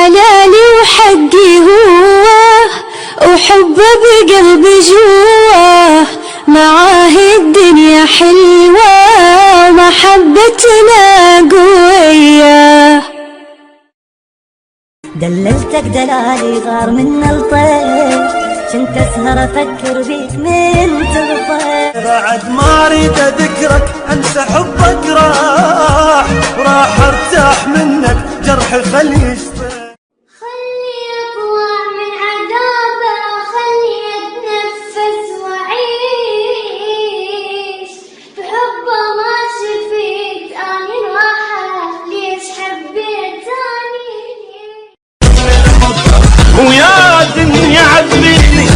حلالي وحقي هو، وحبه بقلبي جواه، معاه الدنيا حلوة ومحبتنا قوية. دللتك دلالي غار من الطير، كنت اسهر افكر بيك من تغفر. بعد ما اريد اذكرك انسى حبك راح ارتاح منك جرحي خلي يشفى. خلي اطلع من عذابه، خلي اتنفس واعيش بحبه ما شفيت اني الواحد ليش حبيتني. ويا دنيا عذبيني